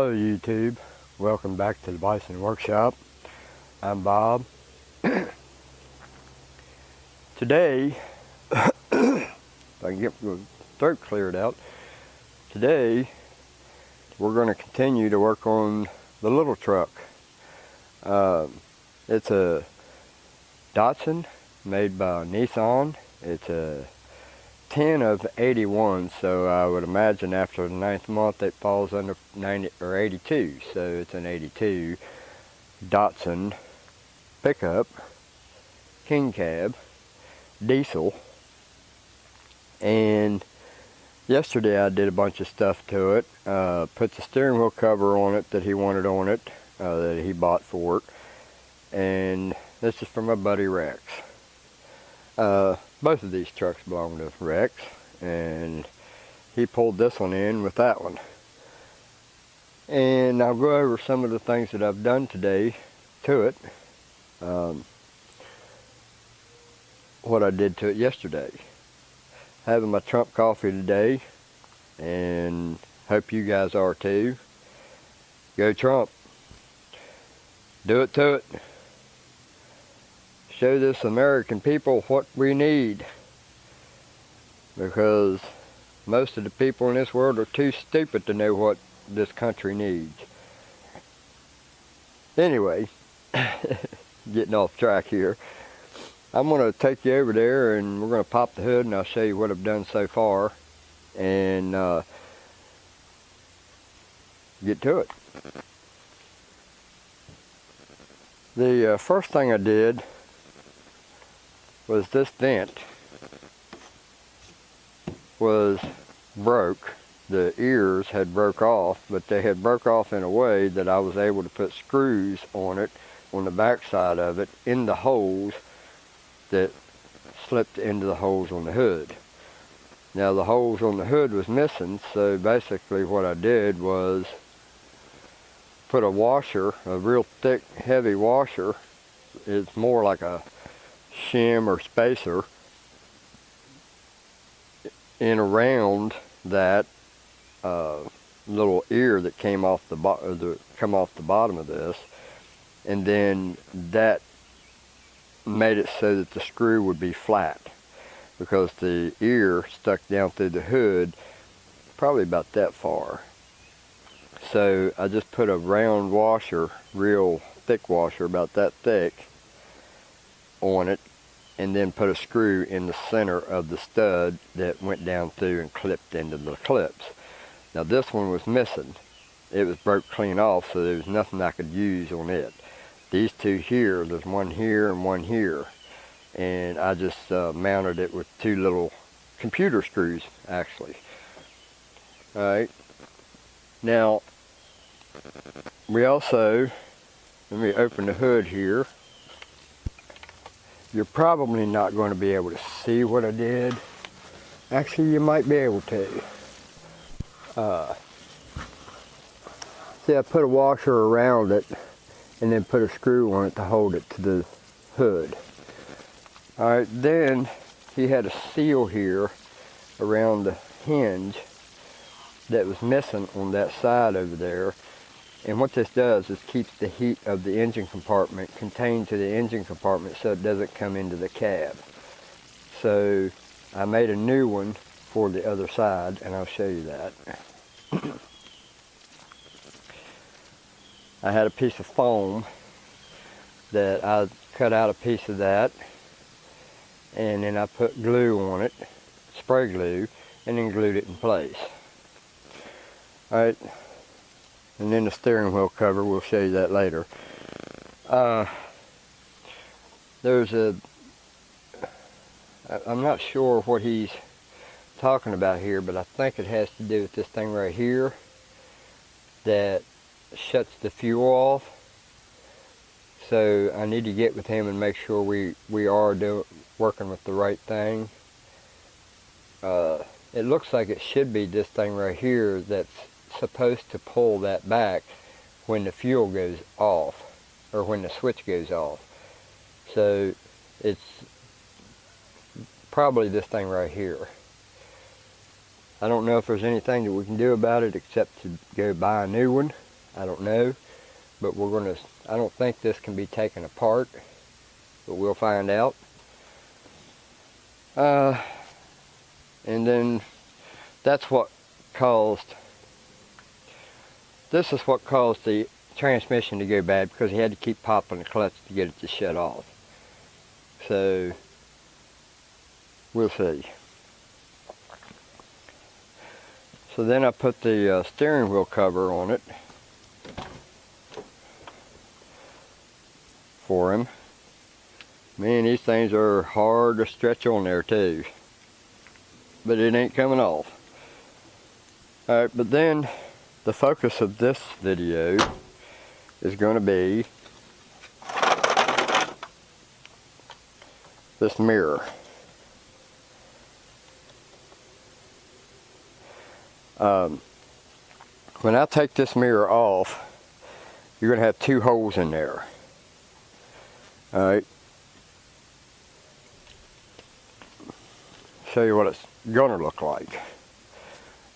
Hello YouTube, welcome back to the Bison Workshop. I'm Bob. Today, if I can get my throat cleared out, today we're going to continue to work on the little truck. It's a Datsan made by Nissan. It's a 10 of 81, so I would imagine after the 9th month it falls under 90 or 82. So it's an 82 Datsan pickup, king cab, diesel. And yesterday I did a bunch of stuff to it. Put the steering wheel cover on it that he wanted on it, that he bought for it. And this is from my buddy Rex. Both of these trucks belong to Rex, and he pulled this one in with that one. And I'll go over some of the things that I've done today to it, what I did to it yesterday. Having my Trump coffee today, and hope you guys are too. Go Trump. Do it to it. Show this American people what we need, because most of the people in this world are too stupid to know what this country needs. Anyway, getting off track here. I'm going to take you over there and we're going to pop the hood and I'll show you what I've done so far and get to it. The first thing I did was this vent was broke. The ears had broke off, but they had broke off in a way that I was able to put screws on it, on the back side of it, in the holes that slipped into the holes on the hood. Now the holes on the hood was missing, so basically what I did was put a washer, a real thick, heavy washer. It's more like a shim or spacer in around that little ear that came off the bottom of this, and then that made it so that the screw would be flat, because the ear stuck down through the hood probably about that far. So I just put a round washer, real thick washer, about that thick, on it, and then put a screw in the center of the stud that went down through and clipped into the clips. Now this one was missing. It was broke clean off, so there was nothing I could use on it. These two here, there's one here and one here, and I just mounted it with two little computer screws actually. Alright, now we also, let me open the hood here. You're probably not going to be able to see what I did. Actually, you might be able to. See, I put a washer around it and then put a screw on it to hold it to the hood. Alright, then he had a seal here around the hinge that was missing on that side over there. And what this does is keeps the heat of the engine compartment contained to the engine compartment so it doesn't come into the cab. So I made a new one for the other side, and I'll show you that. I had a piece of foam that I cut out a piece of that, and then I put glue on it, spray glue, and then glued it in place. Alright. And then the steering wheel cover, we'll show you that later. There's I'm not sure what he's talking about here, but I think it has to do with this thing right here that shuts the fuel off. So I need to get with him and make sure we are working with the right thing. It looks like it should be this thing right here that's supposed to pull that back when the fuel goes off, or when the switch goes off. So it's probably this thing right here. I don't know if there's anything that we can do about it except to go buy a new one. I don't know, but I don't think this can be taken apart, but we'll find out. And then this is what caused the transmission to go bad, because he had to keep popping the clutch to get it to shut off. So we'll see. So then I put the steering wheel cover on it for him. Man, these things are hard to stretch on there too, but it ain't coming off. Alright, but then the focus of this video is going to be this mirror. When I take this mirror off, you're going to have two holes in there. Alright. Show you what it's going to look like.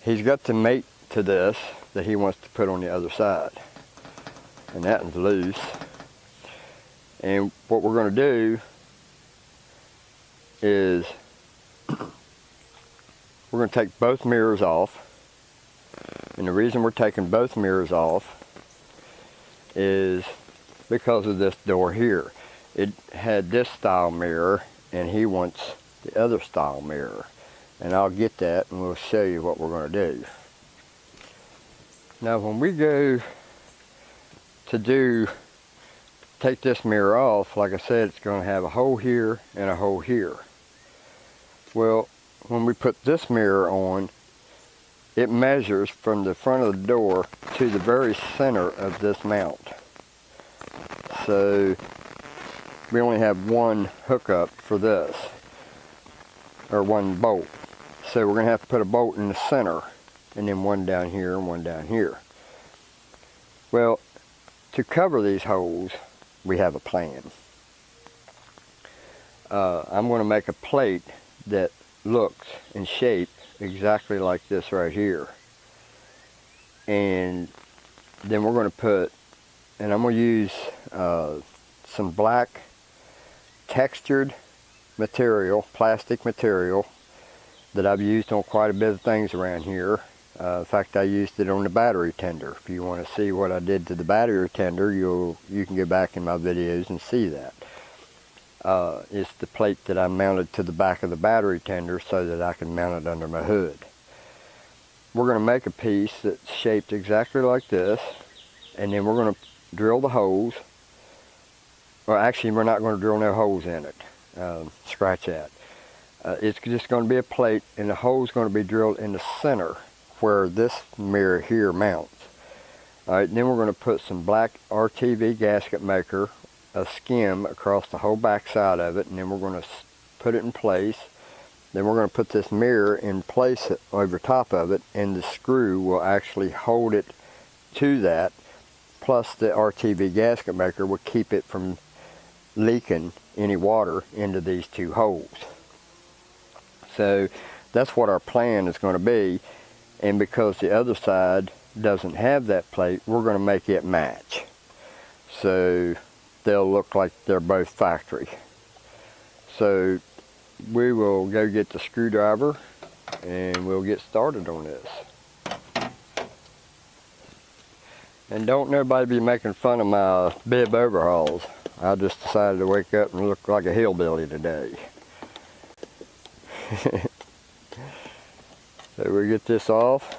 He's got the mate to this that he wants to put on the other side. And that one's loose. And what we're going to do is we're going to take both mirrors off. And the reason we're taking both mirrors off is because of this door here. It had this style mirror, and he wants the other style mirror. And I'll get that, and we'll show you what we're going to do. Now when we go to take this mirror off, like I said, it's going to have a hole here and a hole here. Well, when we put this mirror on, it measures from the front of the door to the very center of this mount. So we only have one hookup for this, or one bolt. So we're going to have to put a bolt in the center, and then one down here and one down here. Well, to cover these holes, we have a plan. I'm going to make a plate that looks and shapes exactly like this right here. And then we're going to put, and I'm going to use some black textured material, plastic material, that I've used on quite a bit of things around here. In fact, I used it on the battery tender. If you want to see what I did to the battery tender, you can go back in my videos and see that. It's the plate that I mounted to the back of the battery tender so that I can mount it under my hood. We're going to make a piece that's shaped exactly like this, and then we're going to drill the holes. Well, actually, we're not going to drill no holes in it. Scratch that. It's just going to be a plate, and the hole's going to be drilled in the center where this mirror here mounts. Alright, then we're going to put some black RTV gasket maker, a skim across the whole back side of it, and then we're going to put it in place. Then we're going to put this mirror in place over top of it, and the screw will actually hold it to that, plus the RTV gasket maker will keep it from leaking any water into these two holes. So that's what our plan is going to be, and because the other side doesn't have that plate, we're going to make it match. So they'll look like they're both factory. So we will go get the screwdriver and we'll get started on this. And don't nobody be making fun of my bib overhauls. I just decided to wake up and look like a hillbilly today. So we get this off.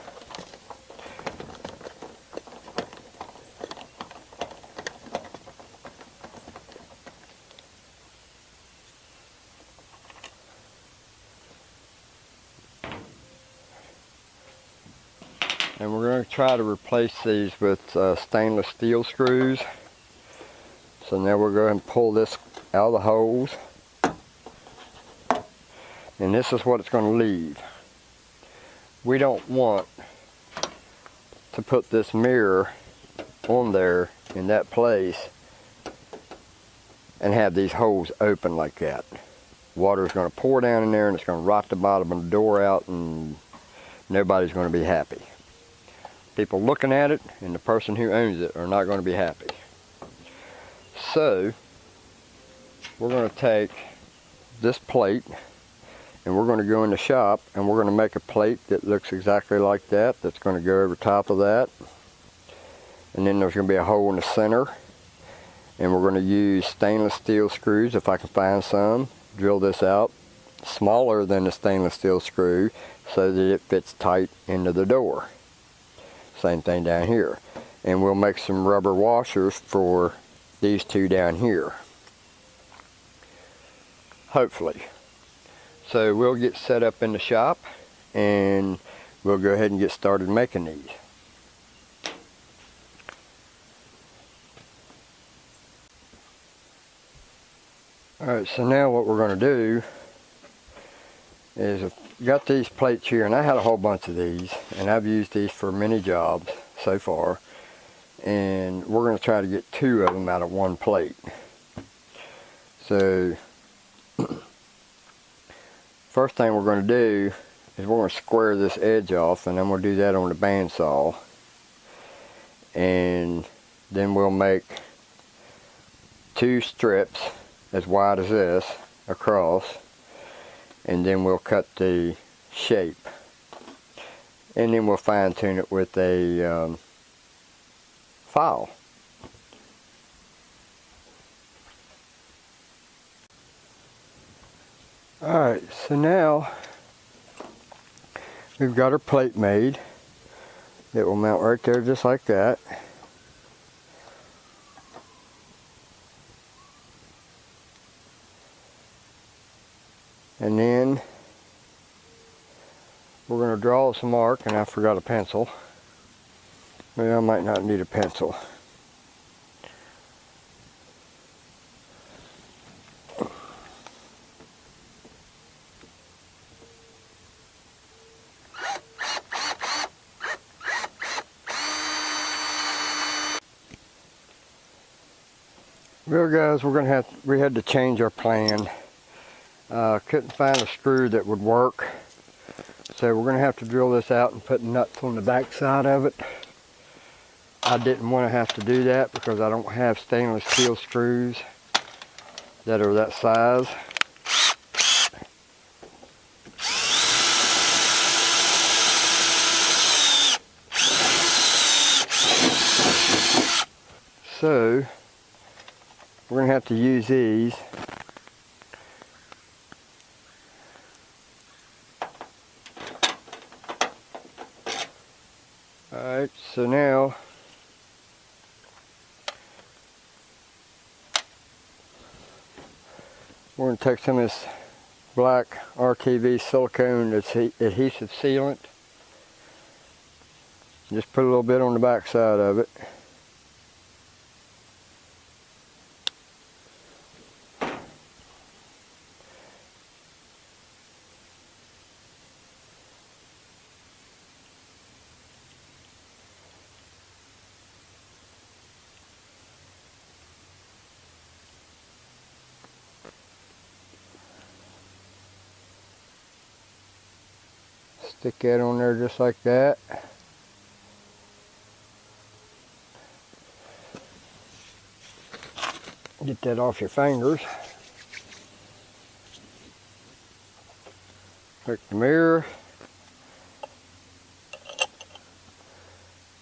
And we're going to try to replace these with stainless steel screws. So now we're going to pull this out of the holes. And this is what it's going to leave. We don't want to put this mirror on there in that place and have these holes open like that. Water is going to pour down in there and it's going to rot the bottom of the door out, and nobody's going to be happy. People looking at it and the person who owns it are not going to be happy. So we're going to take this plate and we're going to go in the shop and we're going to make a plate that looks exactly like that. That's going to go over top of that. And then there's going to be a hole in the center. And we're going to use stainless steel screws, if I can find some. Drill this out smaller than the stainless steel screw so that it fits tight into the door. Same thing down here. And we'll make some rubber washers for these two down here. Hopefully. So we'll get set up in the shop and we'll go ahead and get started making these. Alright, so now what we're going to do is, I've got these plates here, and I had a whole bunch of these, and I've used these for many jobs so far, and we're going to try to get 2 of them out of one plate. So first thing we're going to do is we're going to square this edge off, and I'm going to do that on the bandsaw, and then we'll make 2 strips as wide as this across, and then we'll cut the shape, and then we'll fine tune it with a file. Alright, so now we've got our plate made that will mount right there just like that. And then we're going to draw some arc, and I forgot a pencil. Maybe I might not need a pencil. Well guys, we had to change our plan. Couldn't find a screw that would work, so we're going to have to drill this out and put nuts on the back side of it. I didn't want to have to do that because I don't have stainless steel screws that are that size. So we're going to have to use these. Alright, so now we're going to take some of this black RTV silicone adhesive sealant. Just put a little bit on the back side of it. Stick that on there just like that. Get that off your fingers. Take the mirror.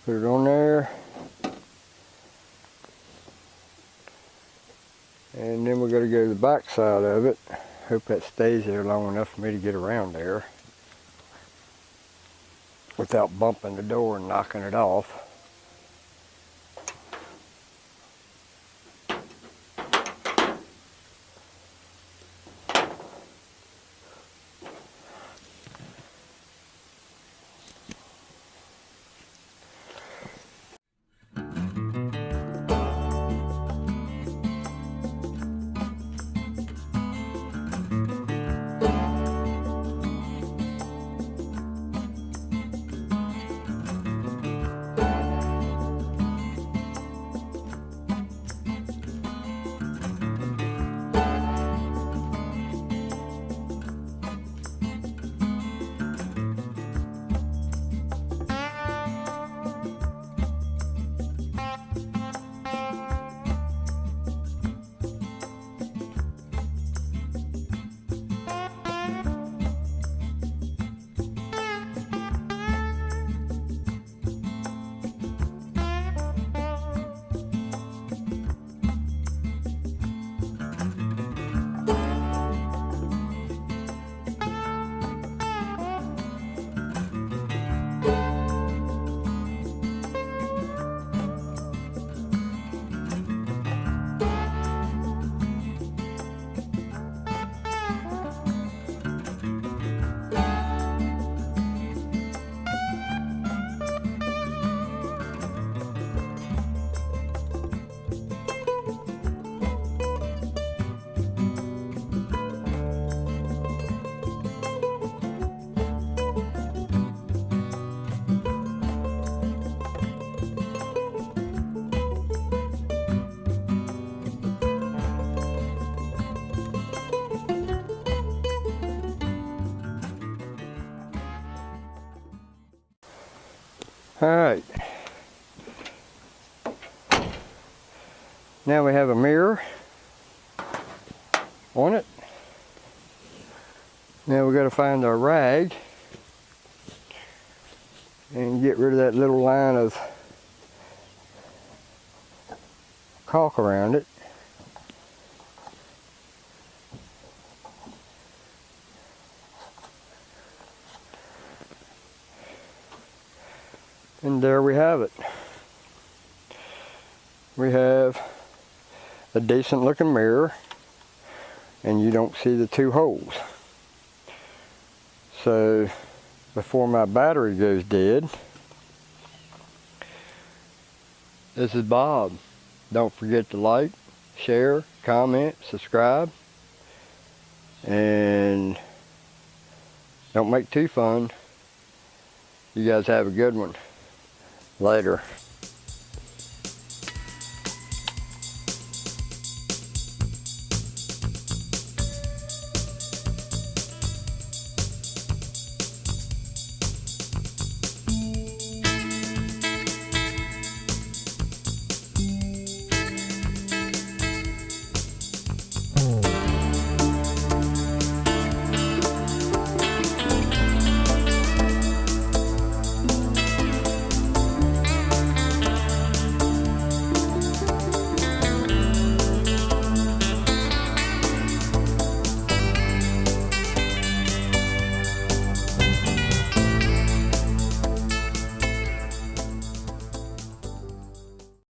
Put it on there. And then we're going to go to the back side of it. Hope that stays there long enough for me to get around there without bumping the door and knocking it off. Alright. Now we have a mirror on it. Now we got to find our rag and get rid of that little line of caulk around it. And there we have it. We have a decent looking mirror, and you don't see the two holes. So before my battery goes dead, this is Bob. Don't forget to like, share, comment, subscribe, and don't make too fun. You guys have a good one. Later.